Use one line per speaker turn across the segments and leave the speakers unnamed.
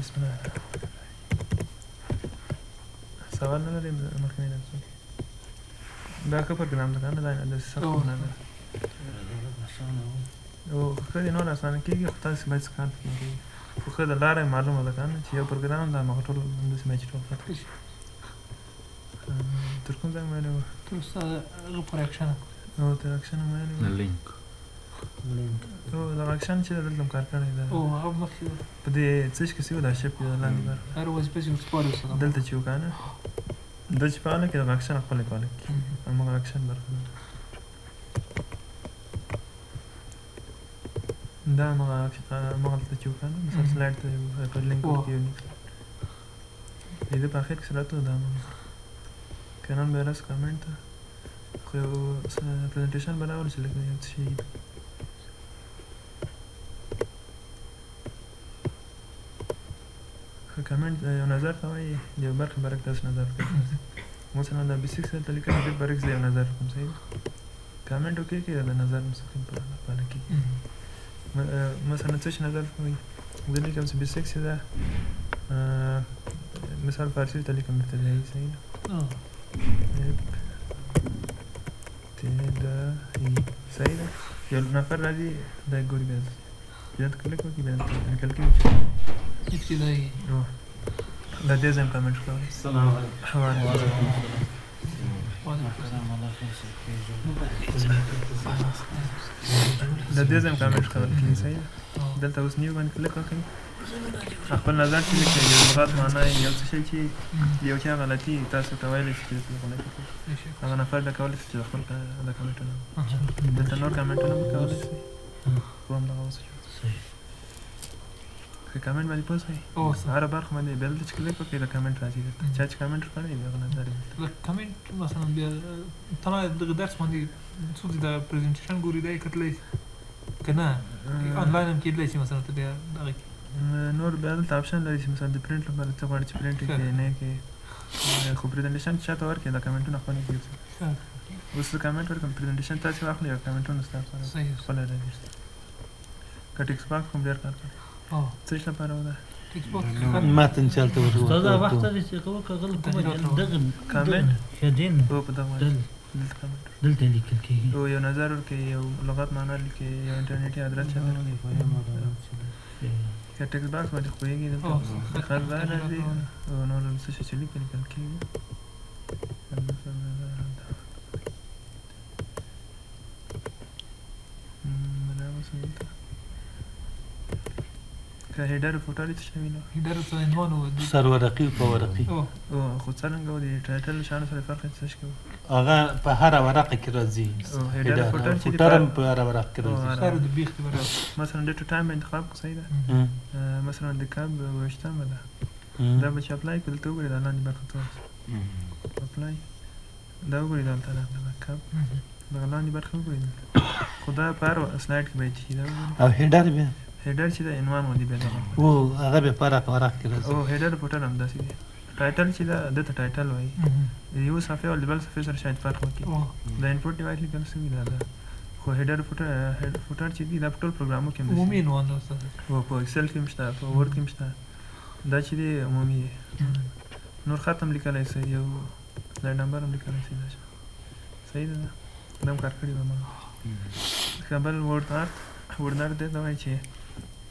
بسم الله سوال نه لري مخکې نه دا ښه پروګرام ده کنه دا د سخت نه ده او خو دې نور اسانه کېږي خو تاسو باید کار وکړئ خو ښه د لارې معلومه ده کنه چې یو پروګرام دا مغه ټول همداسې باید چې ټول ختم شي تر کوم ځای مې ویلی وو
تر هغه پورې اکشن
او تر اکشن مې ویلی وو
لینک
او دغه اکشن چې دلته هم کار کړی ده
او هغه مخکې
په دې څه کې چې دا شپ کې لاندې برخه
هر وظیفه چې سپاره وسه
دلته چې وکانه د چې پاله کې د اکشن خپل کوله موږ اکشن برخه دا موږ دلته چې وکانه مثلا سلاید ته په لینک کې دې په اخر کې سره ته دا کنن به راس کامنت خو پریزنټیشن بناول چې لکه یو شي کامنت یو نظر ته وایي یو برخه تاسو نظر کوئ مثلا دا بیسیکس ته لیکل دې برعکس یو نظر کوم صحیح کامنت وکړئ کې دا نظر مستقیم په باندې کې مثلا څه نظر کوي د لیکم چې بیسیکس دا مثال فارسی ته لیکم ته دی صحیح صحیح ده یو نفر راځي دا ګوري بیا یاد کلیک وکړي بیا لیکل کوي
ابتدائي
دا دې ځم کمنټ کوي
السلام علیکم
دا دې ځم کمنټ کوي صحیح دلته اوس نیو باندې کلیک وکړئ خپل نظر چې لیکي یو لغات معنی یو څه شي چې یو چا غلطي تاسو ته ویلی چې غلطي هغه نفر دا کولی شي چې خپل دا کمنټونه دلته نور کمنټونه هم کولی شي خو هم دغه اوس که کمنټ باندې پوه شئ هره برخه باندې بیا دلته چې کلیک وکړئ د کمنټ راځي درته چا چې کمنټ کړی وي هغه نظر یې
کمنټ مثلا بیا تنه دغه درس باندې څوک د پریزنټیشن ګوري دی کتلی که نه آنلاین هم کېدلی شي مثلا ته بیا دغه
نور بیا دلته آپشن لري چې مثلا د پرنټ لپاره څه غواړي چې پرنټ یې کړې نه کړې خو پریزنټیشن چاته ورکړې دا کمنټونه خپل کړي اوس د کمنټ ورکړم پریزنټیشن تاسې واخلئ او کمنټونه ستاسو سره خپله راځي که ټکس باکس هم ډېر کار کوي څه لپاره و ده
متن چې هلته
استاد وخت دی چې کوم کاغل کومه دغه
کمنټ
شدین
او په دغه
دلته لیکل کېږي
او یو نظر ورکړي یو لغت معنا لیکي یو انټرنیټي ادرس چا که ټکس باکس باندې خوږي دلته خاص ځای راځي او نور څه شي چې لیکل کېږي که هیډر فوټر څه شوی نو
هیډر څه عنوان و
سر ورقي په ورقي
او خو څرنګه و د ټایټل شانو سره فرق څه شي
هغه په هر ورقه کې راځي
هیډر فوټر چې
فوټرم په هر ورقه کې راځي
سره د بیخ
مثلا د ټو ټایم انتخاب کو صحیح ده مثلا د کاب وشتمه ده دا به چې اپلای کړل ته وګورئ دا لاندې برخه ته اپلای دا وګورئ دلته دا کاب دا لاندې برخه وګورئ خو دا په هر سلاید کې باید شي دا
او هیډر بیا
هیډر چې د عنوان باندې بیا
او هغه به په ورقه کې راځي
او هیډر فوټر هم داسې دی ټایټل چې دا دته ټایټل وایي یو صفحه او بل صفحه سره شاید فرق وکړي دا انپوټ ډیوایس لیکل شوی دا خو هیډر فوټر چې دی دا ټول پروګرامو کې
عمومي عنوان ده استاد
او په ایکسل کې مشته په ورډ کې مشته دا چې دی عمومي نور ختم لیکلای شي یو سلاید نمبر هم لیکلای شي صحیح ده دا هم کار کړی و ما خبر ورډ دی دا وایي چې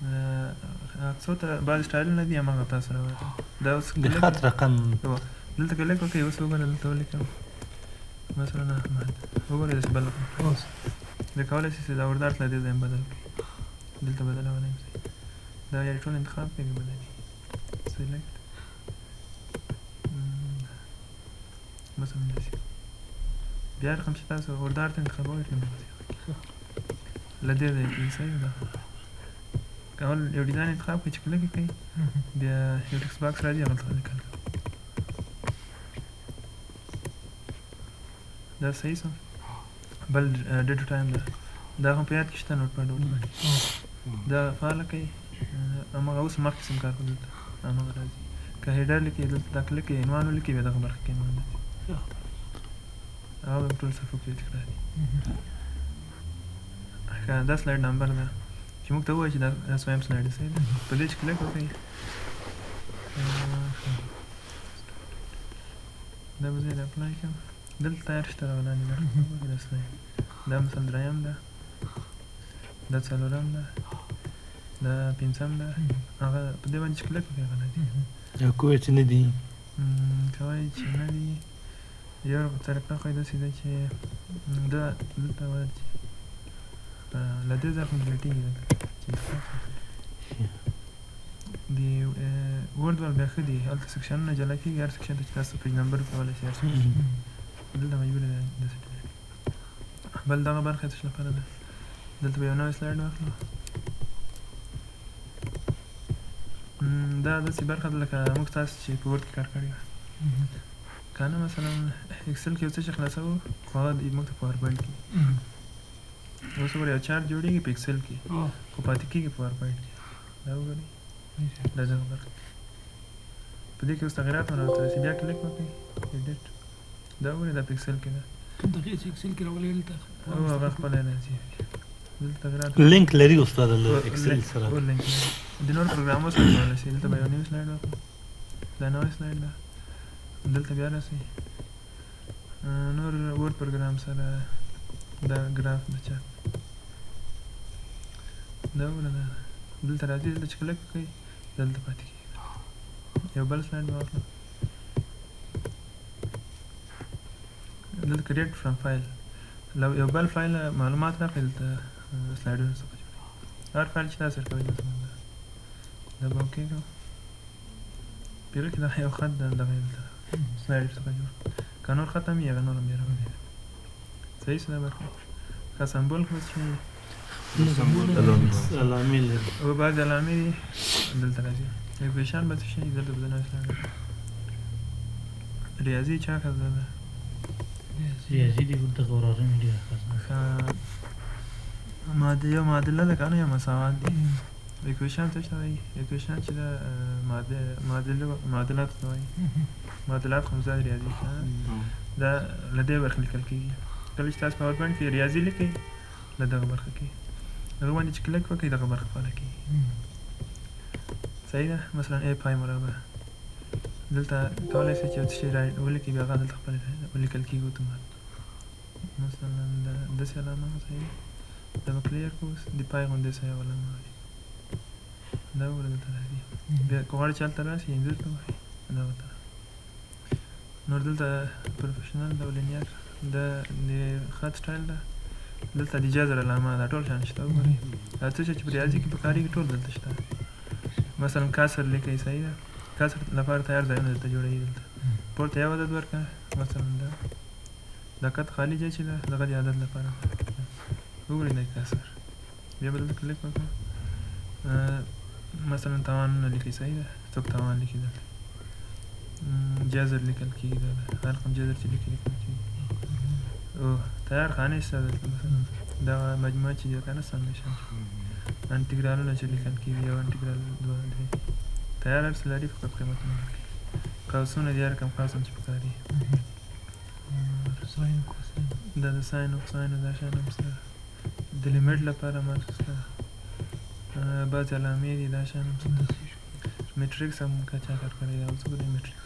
څو ته بعض سټایل نه دي هغه تاسو راوړل دا اوس
د خط رقم
دلته کلیک وکړئ اوس وګورئ دلته ولیکم مثلا احمد وګورئ داسې بل اوس د کولی شئ چې دا وردارت له دې ځای بدل کړئ دلته بدلولی یم دا یا ټول انتخاب کوي بدلوي سلیکټ مثلا داسې بیا رقم چې تاسو وردارت انتخابوئ له دې ځای کې صحیح ده اول یو ډیزاین انتخاب کړئ چې کلیک یې کوئ بیا یو ټکس باکس راځي هغلته لیکل کوئ دا صحیح شو بل ډیټ ټایم ده دا هم په یاد کې شته نوټ پیډ دا فعاله کوي هماغه اوس مخکې سم کار کوي دلته هماغه راځي که هیډر لیکئ دلته دا کلیک کوئ عنوان ولیکئ بیا دغه برخه کې عنوان راځي هغه به ټول صفحو کې ذکر راځي دا سلاید نمبر ده چې موږ ته ووایي چې دا سویم سلاید دی صحیح ده په دې چې کلیک وکړئ دا به زه اپلای کړم دلته تیار شته راولاندې ده دا مثلا دریم ده دا څلورم ده دا پنځم ده هغه په دې باندې چې کلک وکړې هغه نه دي
یو کوی چې نه دي
کوی چې نه دي یو طریقه خو یې داسې ده چې دا دلته وایي چې له دې ځای خو ډیلیټېږي چې د ورډ وال بیا ښه دي هلته سیکشنونه جلا کېږي هر سیکشن ته چې تاسو پیج نمبر کولی شئ هر سیکشن دلته مجبوره ده داسې بل دغه برخه تش لپاره ده دلته به یو نوی سلاید واخلو دا داسې برخه ده لکه موږ تاسو چې په ورډ کې کار کړی که نه مثلا اکسل کې یو څه چې خلاصوو خو هغه موږ ته پاور پوینټ کې اوس وګورئ یو چارت جوړېږي په اکسل کې خو پاتې کېږي په پاور پوینټ کې دا وګورئ دا دغه برخه په دې کې اوس تغیرات ورته راسي بیا کلیک وکړئ ایډیټ دا وګورئ دا په اکسل کې ده
کوم دقیقه چې اکسل کې راولې دلته
او هغه خپله راځي دلته تغیرات
لینک لري استاد له اکسل سره
او لینک د نور پروګرامو سره کولی شي دلته به یو نیو سلاید واخلو دا نوی سلاید ده دلته بیا راسي نور ورډ پروګرام سره دا ګراف د چارت دا وګوره دا دلته راځي دلته چې کلک وکړئ دلته پاتې کېږي یو بل سلاید به واخلم دلته کریټ فرام فایل یو بل فایل معلومات راکړئ دلته سلایډونه څخه جوړوي هر فایل چې تاسو ورکوئ دا به اوکې کړو پیره کې دا یو خط دغه دلته سلایډ څخه جوړ که نور خط هم وي هغه نور هم بیا راولي صحیح شو دا برخه که سمبول کړو چې
علامې لري
او بعضې علامې دي دلته راځي اکویشن به څه شي دلته به د نوی سلایډ ریاضي چا ښه ده
ریاضي دې ورته غوړارم دي
یو معادله ده که نه یو مساوات دي اکویشن څه ته وایي اکویشن چې ده معادلات ته وایي معادلات خو زیات ریاضي دا له دې برخې لیکل کېږي کله چې تاسو پاور پوینټ کې ریاضي لیکئ له دغه برخه کې هغه باندې چې کلک وکړئ دغه برخه فعاله کېږي صحیح ده مثلا ای پای مربع دلته کولی شئ چې یو څه شی ولیکئ بیا هغه دلته خپله ولیکل کېږي اتومات مثلا داسې علامه صحیح دا به کلیر کړو اوس د پای غوندې څه یو علامه وایي دا وګوره دلته راځي بیا که غواړئ چې هلته راشي انځور ته وایي دغه ته نور دلته پروفیشنل دا لینیر دا د خط سټایل ده دلته د جذر علامه دا ټول شیان شته وګورئ دا څه شی چې په ریاضي کې پکارېږي ټول دلته شته مثلا کسر لیکئ صحیح ده کسر لپاره تیار ځایونه دلته جوړوي دلته پورته یو عدد ورکړه مثلا دا کټ خالي ځای چې ده دغه د عدد لپاره وګورئ دا کسر بیا به دلته کلیک وکړو مثلا توانونه لیکئ صحیح ده څوک توان لیکي دلته جذر لیکل کېږي دا هر کوم جذر چې لیکل کېږي او تیار خانه شته دلته مثلا دغه مجموعه چې ده که نه سمیشن انټیګرالونه چې لیکل کېږي یو انټیګرال دوه درې تیار هر څه لري فقط قیمتونه ورکړي قوسونه دي هر کوم قوس هم چې پکار دي دا د ساین او کوساینو دا شیان هم شته د لیمیټ لپاره هم شته بعضې علامې دي دا شیان هم شته میټریکس هم که چا کار کړی دی څوک دی میټریکس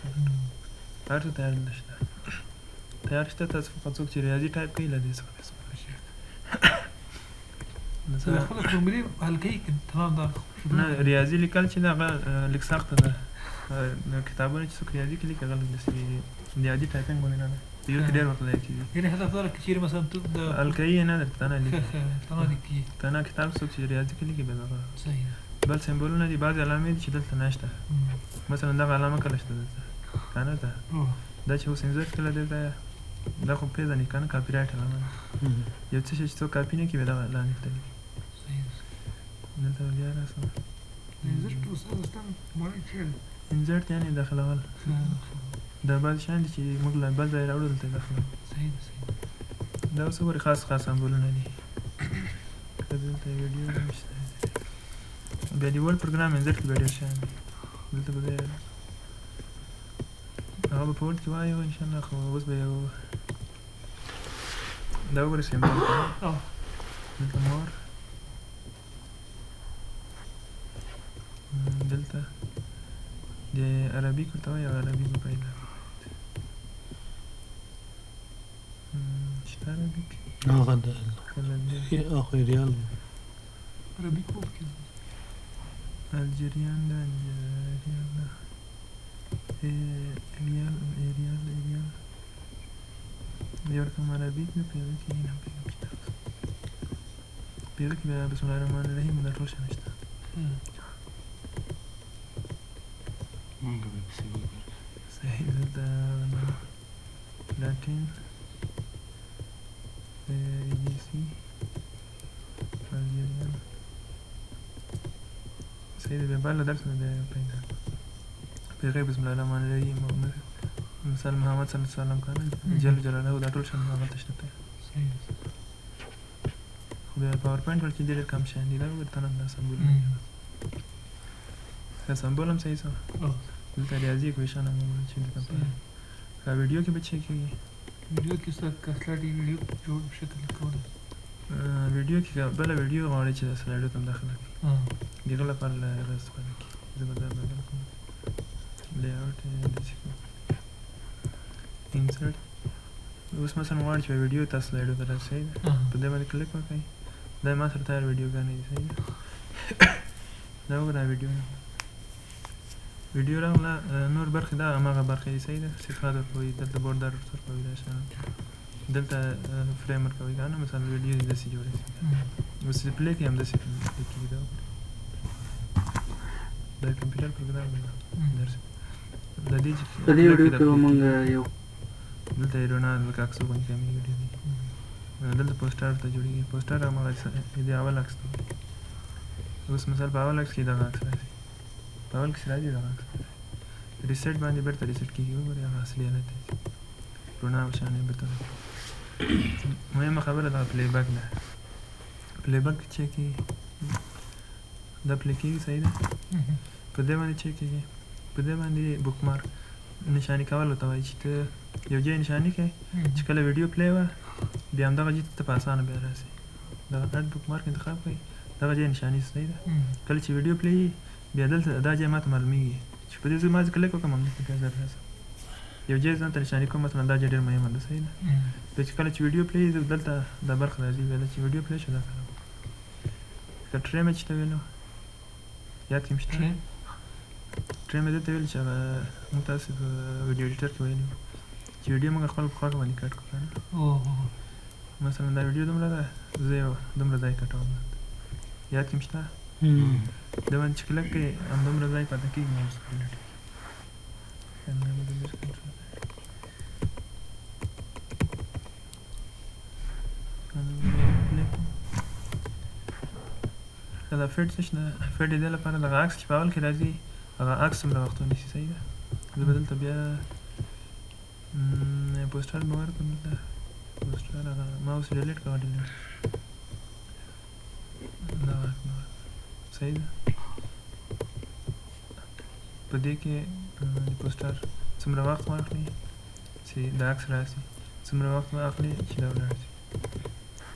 هر څه تیار دلته شته تیار شته تاسو فقط څوک چې ریاضي ټایپ کوي له دې څخه بیا استفاده شي
مثلا خپله فورمولې حل کوي که تمام دا
نه ریاضي لیکل چې ده هغه لږ سخته ده کتابونه چې څوک ریاضي کې لیکي هغه لږ داسې د عادي ټایپنګ غوندې نه ده په یو کې ډېر وخت ضایع کېږي
یعنې هدف دا ده که چېرې مثلا ته د
حل کوي یې نه درته ته نه لیکي
تنها لیکي
تنها کتاب څوک چې ریاضي کې لیکي بیا دغه
صحیح ده
بل سمبولونه دي بعضې علامې دي چې دلته نشته مثلا دغه علامه کله شته دلته که نه ده دا چې اوس انځور کله دی دا خو پېژنې که نه کاپي رایټ علامه ده یو څه شی چې څوک کاپي نه کړي بیا دغه لاندې ته لیکي دلته به بیا راسم انزرټ یعنې داخلول دا بعضې شیان دي چې موږ له بل ځای راوړو دلته داخلوو دا اوس وګورئ خاص خاص سمبولونه دي که دلته ویډیو هم شته بیا د ورډ پروګرام انزرټ کې بیا ډېر شیان دي دلته به بیا هغه به په ورډ کې وایو انشاءالله خو اوس به یو دا وګورئ سمبول دلته مور دلته د عربیک ورته وایي هغه عربیک به پیدا شته عربیک
هغه د
کله دی
هغه ریال
عربي کوم کې
الجریان ده الجریان ده ریال یو رقم عربیک ده پیدا کې نه پیدا شته پیدا کې بیا بسم الله الرحمن الرحیم دا ټول شته نشته صحیح ده لاتین EDC الجریان صحیح ده بیا بالا درسونه بیا پیدا پیغه بسم الله الرحمن الرحیم مثال محمد صلی الله علیه وسلم کنه جل جلاله دا ټول شان هغه تشته
صحیح
خو بیا پاور پوینټ ورته ډېر کم شان دي دا ورته نه سمبول نه سمبول هم صحیح سم دلته ریاضي اکویشن هم چې دلته په ویډیو کې به چک کیږي
ویډیو کې څه کسلاټي ویډیو جوړ شکل کوله
ویډیو کې بل ویډیو غواړي چې سلایډو ته داخله کړي دغه لپاره استفاده کوي زبردست بدل کوم لیاوټ insert اوس مثلا غواړي چې ویډیو تاسو سلایډو ته راسي په دې باندې کلیک وکړئ دا ما سره تیار ویډیو غانې دي صحیح دا وګورئ ویډیو راغله نور برخې دا هماغه برخې دي صحیح ده صفات ورکوي دلته بوردر ورکوي دا شان دلته فریم ورکوي که نه مثلا ویډیو داسې جوړوي اوس چې پلی کړي همداسې پلی کېږي دا د کمپیوټر پروګرام دی درس د دې
په دې ویډیو کې به موږ یو
دلته یې رڼا لکه عکسو باندې کمې ویډیو دي دلته پوسټر ته جوړېږي پوسټر هماغه د اول عکس ته اوس مثال په اول عکس کې دغه عکس راځي په اول کښې راځي دغه عکس ریسیټ باندې بېرته ریسیټ کېږي وګورئ هغه اصلي حالت دی رڼا او شان یې بېرته مهمه خبره دغه پلی بیک ده پلی بیک چې کېږي دا پلی کېږي صحیح ده په دې باندې چې کېږي په دې باندې بک مارک نشاني کول ورته وایي چې ته یو ځای نشاني کړې چې کله ویډیو پلی وه بیا همدغه ځای ته په اسانه بیا راسي دغه اډ بک مارک انتخاب کړئ دغه ځای نشاني صحیح ده کله چې ویډیو پلی وي بیا دلته دا ځای ماته معلومیږي چې په دې ځای ما کلیک وکړم همدلته بیا زه راسم یو ځای ځان ته نشاني کوم مثلا دا ځای ډېر مهمه ده صحیح ده بیا چې کله چې ویډیو پلی وي دلته دا برخه راځي بیا چې ویډیو پلی شو دا کار که ټریم چې ته ویلو یاد کې م شته ټریم یې دلته ویل چې هغه موږ تاسې په ویډیو ایډیټر کې ویلي چې ویډیو موږ خپل په خوا باندې کټ کړو که نه مثلا دا ویډیو دومره ده زه یو دومره ځای کټوم یاد کې م شته دا باندې چې کلک کوې همدومره ځای پاته کېږي ماوس کوالټي دا فیډ څه شته فیډ یې دې لپاره دغه عکس چې په اول کې راځي هغه عکس څومره وخت ونیسي صحیح ده زه به دلته بیا پوسټر مې ورکړم دلته پوسټر هغه ماوس ډیلیټ کوه ډیلیټ دغه عکس مې ورکړم صحیح ده په دې کې د پوسټر څومره وخت واخلي چې د عکس راسي څومره وخت واخلي چې دا ولاړ شي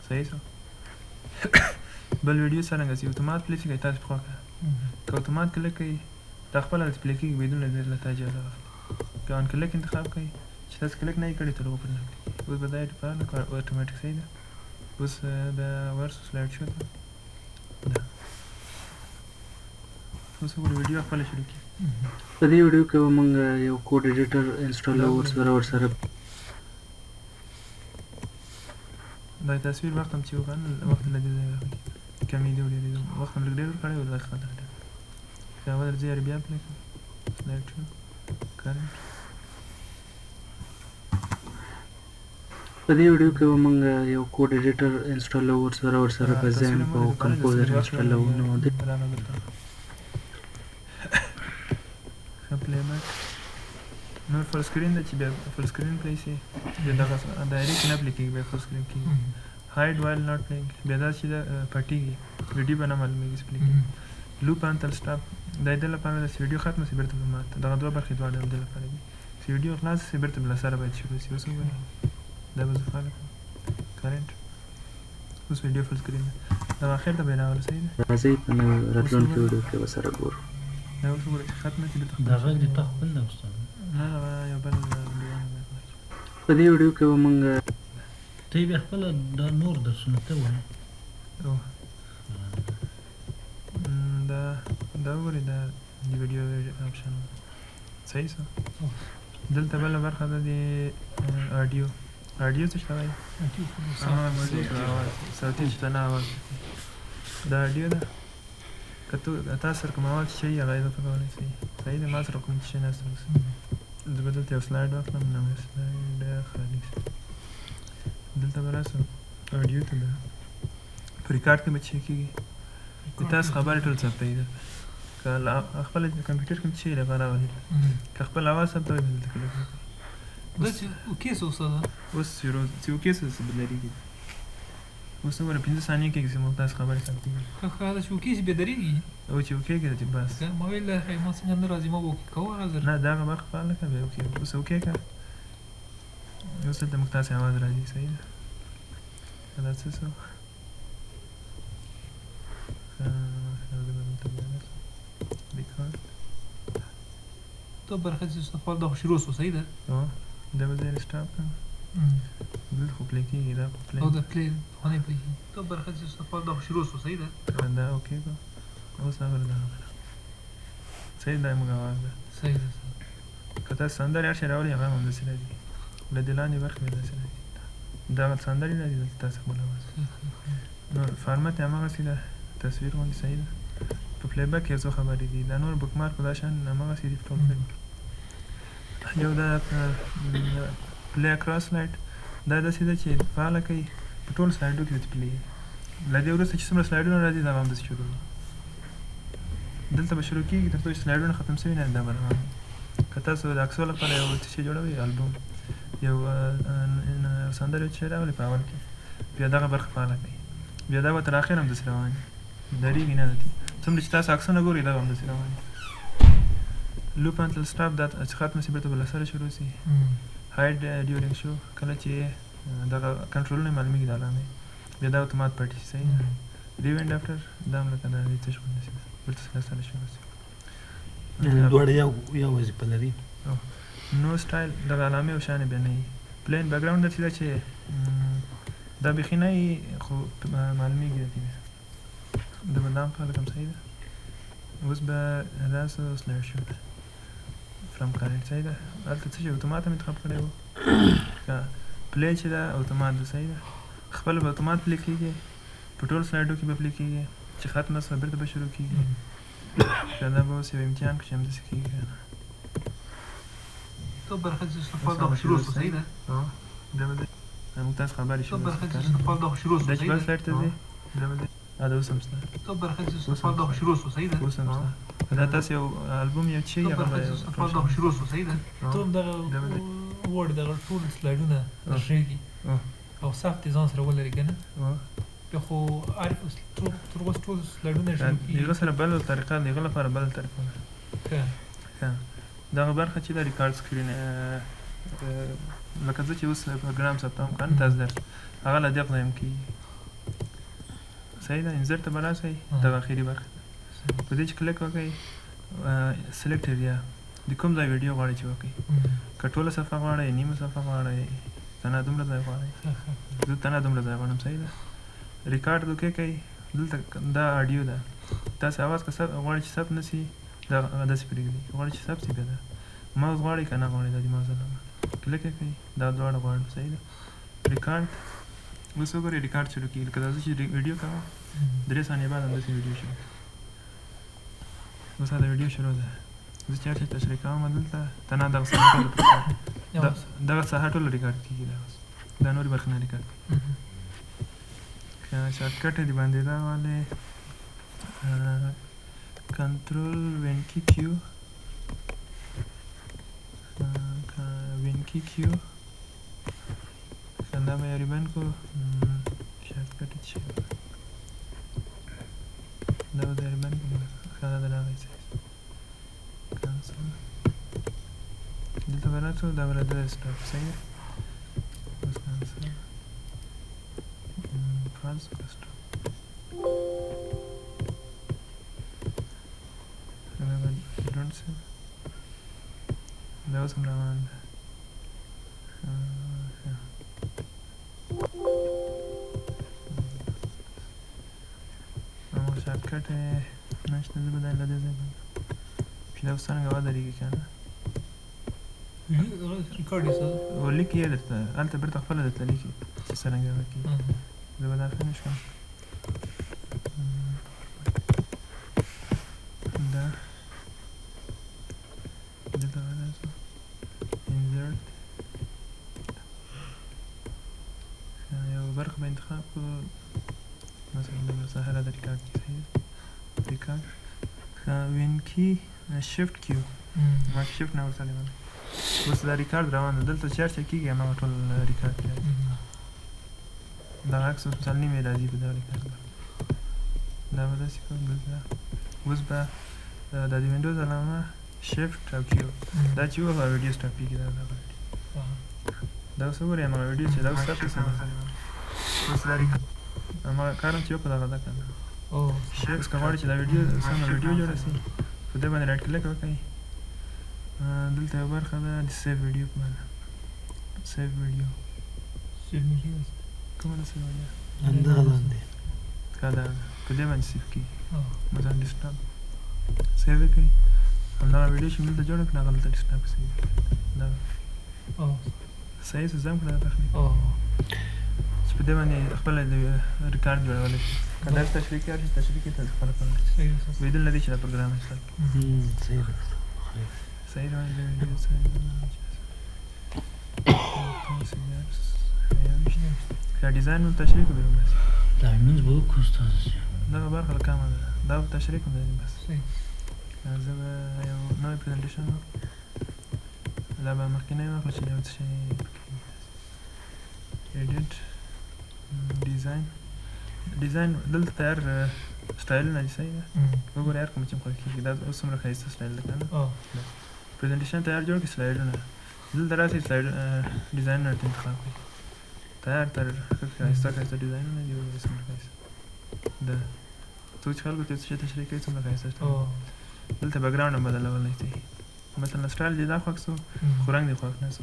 صحیح شو بل ویډیو څرنګه چې اتومات پلی کړئ تاسو په خوا که اتومات کلیک کوئ دا خپله داسې پلی کېږي بدون د له تا اجازه واخلي که آن کلیک انتخاب کوئ چې تاسو کلیک نه یې کړی تر هغو پورې نه کوئ اوس به دا یې فعاله کړه اتوماتیک صحیح ده اوس بیا ورسو سلایډ شو ده دا اوس وګورئ ویډیو خپله شروع کړي
په دې ویډیو کې به موږ یو کوډ ایډیټر انسټالو ورسره
دا تصویر وخت هم چې وکړه وخت له دې ځای راغلی کمې دي ډېرې وخت هم لږ ډېر ورکړی و دغه خطر ډېر که اول ځای بیا پلی کړو سلایډ شو کرنټ
په دې ویډیو کې به موږ یو کوډ ایډیټر انسټالو ورسره په زیمپ او کمپوزر انسټالو نو د
پلی بیک نور فل سکرین ده چې بیا فل سکرین پلی شي بیا دغه ډایرکټ نه پلی کېږي بیا فل سکرین کېږي هاید وایل ناټ پلیینګ بیا دا چې پټېږي ویډیو به نه معلومېږي چې پلی کېږي لوپ انتل سټاپ دا د دې لپاره ده چې ویډیو ختمه شي بېرته به ماته دغه دوه برخې دواړه د دې لپاره دي چې ویډیو خلاصه شي بېرته به له سره باید شروع شي اوس وګورئ دا به زه فعاله کړم کرنټ اوس ویډیو فل سکرین ده دغه اخر ته به یې راوله صحیح ده
راځئ په راتلونکي ویډیو کې به سره ګورو
دا اوس وګوره چې ختمه شي دلته
دا غږ د تا خپل ده استاد
نه دا یو بل دیوان دی
په دې ویډیو کې به موږ
ته یې بیا خپله دا نور درسونه ته وایې
او دا وګورئ دا د ویډیو آپشن صحیح څه دلته بله برخه ده د آډیو څه شته وایي موزیک اواز صوتي شته نه اواز دا آډیو ده که تاسو سره کوم اواز شي هغه اضافه کولی شئ صحیح ده ما سره کوم شی نشته اوس زه به دلته یو سلاید واخلم نوی سلاید خالي دلته به راسم آډیو ته ده په ریکارډ کې به چک کېږي د تاسو خبرې ټول ثبتوي دلته که خپل کمپیوټر کې چې لپاره راولي که خپل اواز ثبتوي دلته کلیک وکړئ
دا چې اوکې څه استاده
اوس چې اوکې څه بدلېږي اوس وګوره 15 ثانیې کېږي چې موږ تاسو خبرې ثبتوي
ښه دا چې اوکې چې بې درېږي
او چې اوکې کېږي چې بس
ما ویل ما څنګه نه راځي ما به اوکې کوه هغه ځل
نه دغه برخه فعال نه کړه بیا اوکې اوس اوکې کړه اوس دلته موږ تاسې اواز راځي صحیح ده دا څه شو ریکارډ
ته برخه چې استفاده دا خو شروع شو صحیح ده
دا به ځای سټاپ کړم دلته خو پلی کېږي دا خو پلی
او د پلی خو نه پوهېږي ته برخه چې استفاده دا خو شروع شو صحیح ده
دا اوکې کړه اوس هغه ده صحیح دا موږ اواز ده
صحیح ده
که تاسو سندرې هر شی راولئ هغه هم همداسې راځي له دې لاندې برخې به داسې راځي دغه سندرې راځي دلته تاسو خپل اواز نو فارمت یې هماغسې ده تصویر غوندې صحیح ده په پلی بیک کې څو خبرې دي دا نور بک مارک دا شان هماغسې دي ټول کړي یو دا پلی اکراس سلایډ دا داسې ده چې فعاله کوي په ټولو سلایډو کې پلی له دې وروسته چې څومره سلایډونه راځي دا به همداسې شروع دلته به شروع کېږي تر څو چې سلایډونه ختم شوي نه دا به روان که تاسو د عکسو لپاره یو څه شی جوړوئ البوم یو سندرې چې راولئ په اول کې بیا دغه برخه فعاله کوي بیا دا به تر اخره همداسې روان وي درېږي نه څومره چې تاسو عکسونه ګورئ دا به همداسې روان وي لوپ انټل سټاپ دا چې ختمه شي بېرته به له سره شروع شي هایډ ډیورینګ شو کله چې دغه کنټرولونه معلومېږي د علامې بیا دا اتومات پاتې شي صحیح ریوینډ افټر دا هم لکه دا څه شو نه شي بېرته له سره شروع شي
دواړه یو وظیفه لري
نو سټایل دغه علامې او شانې بیا نه وي پلین بیکګراوند داسې ده چې دا بیخي نه وي خو معلومېږي داسې د بندام خلک هم صحیح ده اوس به دا څه سلایډ شو ده فرام کارنټ صحیح ده هلته څه شي اتومات هم انتخاب کړی و که پلی چې ده اتومات ده صحیح ده خپله به اتومات پلی کېږي په ټولو سلایډو کې به پلی کېږي چې ختمه شوه بېرته به شروع کېږي که دا به اوس یو امتحان کړو چې همداسې کېږي که نه
ته برخه چې استفاده دا خو شروع شو صحیح ده
دا به موږ تاسو خبرې
ته
شروع
برخه چې استفاده دا خو شروع شو
دا چې
صحیح
بل
ده
سلایډ ته ځئ دا به دا اوس هم شته
ته برخه چې استفاده دا خو شروع شو صحیح ده
اوس هم شته که دا تاسو یو البوم یو څه شي
ته
هغه
برخه چې
به
استفاده دا خو شروع شو صحیح ده ته هم دغه وړ دغه ټول سلایډونه درښېږي او صاف دې ځان سره ولري که نه بیا خو تر اوسه ټول سلایډونه شروع
د
کېږي
هغه سره بله طریقه د هغه لپاره بله طریقه ده ښه دغه برخه چې د ریکارډ سکرین لکه زه چې اوس پروګرام ثبتوم که نه تاسو درس هغه له دې ځایم کېږي صحیح ده انزر ته به راسئ دغه اخري برخه په دې چې کلیک وکړئ سلیکټ ایریا د کوم ځای ویډیو غواړئ چې وکړئ که ټوله صفحه غواړئ نیمه صفحه غواړئ تنه دومره ځای غواړئ زه تنه دومره ځای غواړم صحیح ده ریکارډ اوکې کوئ دلته دا آډیو ده تاسو اواز که غواړئ چې ثبت نه شي دا داسې پرېږدئ غواړئ چې ثبت شي بیا ده ماوس غواړئ که نه غواړئ دا د ماوس علامه کلیک یې کوئ دا دواړه غواړم صحیح ده ریکارډ اوس وګورئ ریکارډ شروع کېږي لکه دا زه چې ویډیو کوم 3 ثانیې بعد همداسې ویډیو شروع اوس دا ویډیو شروع ده زه چې هر شی تشریح کوم دلته تنه دغه ساحه ټوله دغه ساحه ټوله ریکارډ کېږي دا نورې برخې نه ریکارډ کېږي شارټکټ یې د باندې دا والې کنټرول وینکی کیو کیو دا مې یاریبن کو شارټکټ چې دا به یاریبن کو خاله د راغی کانسل دلته وراتو دا ولدا سټاپ صحیح اوس کانسل فالس کسټم دروند سیم دا اوس هم روان ده شارټکټ نشته زه به دا له دې ځای باندې چې دا اوس څرنګه ودرېږي که نه
ریکارډ یې څه
لیکي یې درته هلته بېرته خپله درته لیکي چې څرنګه به کېږي زه به دا فنش کړم دا دلته به دا شو انزرټ یو برخه به انتخاب کړو مثلا دغه سهله د ریکارډ کې صحیح ریکارډ وین کی شفټ کیو ما شفټ نه ورسره باندې اوس دا ریکارډ روان ده دلته چېرته کېږي هماغه ټول ریکارډ کې راځي دا عکس اوس مثلا نیمې راځي په دا ریکارډ دا به داسې کوم دلته اوس به دا د وینډوز علامه شفټ او کیو دا چې وهغه ویډیو سټاپېږي دا دا اوس وګورئ هماغه ویډیو چې دا اوس سټاپ شي اوس دا ریکارډ هماغه کار هم چې وکړو دغه ده که نه اوس که غواړئ چې دا ویډیو سمه ویډیو جوړه شي په دې باندې رایټ کلیک وکړئ دلته یو برخه ده د سیو ویډیو په باندې سیو ویډیو کومه ده سیو ویډیو
همدغه لاندې
که دا په دې باندې سیو کېږي مثلا ډیسکټاپ سیو یې کړئ همدغه ویډیو چې مې دلته جوړه کړه هغه دلته ډیسکټاپ سیو دا صحیح څه زم کړه تخلیق چې په دې باندې خپله د ریکارډ جوړولی شي که دا تشریح کړي چې تشریح کړي ته خپله کولی شي ویدل نه دی چې دا پروګرام انسټال کړي صحیح ده که ډیزاین مو تشریح کړو بس
دا لمونځ به وکړو استاده
دغه برخه له کمه ده دا به تشریح کوم دی بس زه به یو نوی پرزنټیشن دا به مخکینی واخلو چې یو څه شی edit ډیزاین دلته تیار سټایلونه دي صحیح ده وګورئ هر کوم چې خوښ کېږي دا اوس څومره ښایسته سټایل ده که نه پرزنټیشن تیار جوړ کړي سلایډونه دلته راسئ سلایډ ډیزاینونه ورته انتخاب کړئ تیار تر ښایسته ښایسته ډیزاینونه دي وګورئ څومره ښایسته ده څوک چې خلکو ته څه شی تشریح کوي څومره ښایسته دلته بیکګراونډ هم بدلولی شئ مثلا سټایل دې دا خوښ شو خو رنګ دې خوښ نه شو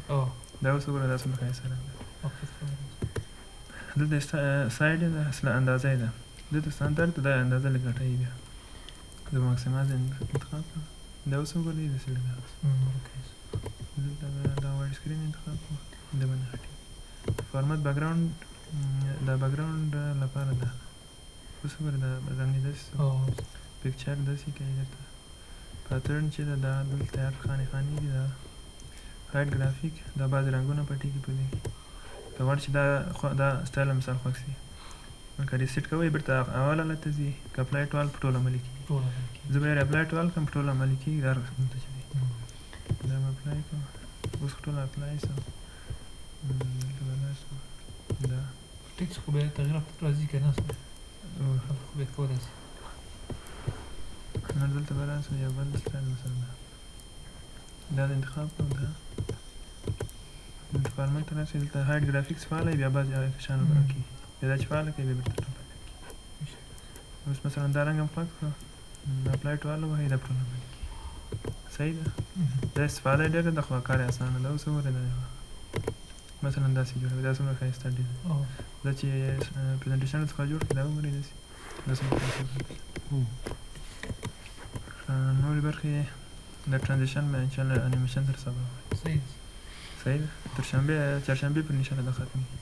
دا اوس وګوره دا څومره ښایسته رنګ ده دلته سایډ یې ده اصله اندازه یې ده دلته ستاندرد دا اندازه لږ غټوي بیا زه به ماکسیمایز انتخاب کړم دا اوس وګورئ داسې لږ ده دلته به دا وایډ سکرین انتخاب کړم د باندې غټوي فارمټ بیکګراونډ دا بیکګراونډ لپاره ده اوس وګورئ دا رنګ یې داسې پکچر داسې کوي درته پاترن چې ده دا دلته هر خانې خانې دي دا هایډ ګرافیک دا بعضې رنګونه پټېږي په دې کې که غواړئ چې دا سټایل مثال خوښ شي که ریسیټ کوئ بېرته اول حالت ته ځي که اپلای ټو آل په ټول عملي کېږي زه به یې اپلای ټو آل کړم په ټول عملي کېږي دا رسمونه چې دی دا مې اپلای کړم اوس ټول اپلای شو دلته به دا شو دا
ټیکس خو بیا تغییر راځي که نه خو بیا کولی شي
نو دلته به راسو یو بل سټایل مثلا دا د انتخاب کړم دا دلته فارمټ ته راسئ دلته هایډ ګرافیکس فعاله بیا بعضې شیانو به راکېږي بیا دا چې فعاله کوي بیا بېرته ټول پاته کېږي اوس مثلا دا رنګ هم خوښ کړو اپلای ټو آل ووهئ دا ټول عملي کېږي صحیح ده دا استفاده یې ډېره ده خو کار یې اسانه ده اوس وګورئ دا مثلا داسې جوړوي دا څومره ښایسته ډیزاین دا چې پرزنټیشن څخه جوړ کړي دا وګورئ داسې دا څومره ښایسته نورې برخې د ټرانزیشن به انشاءالله انیمیشن سره سبا
صحیح
ده تر چهارشنبې پر انشاءالله دا ختمېږي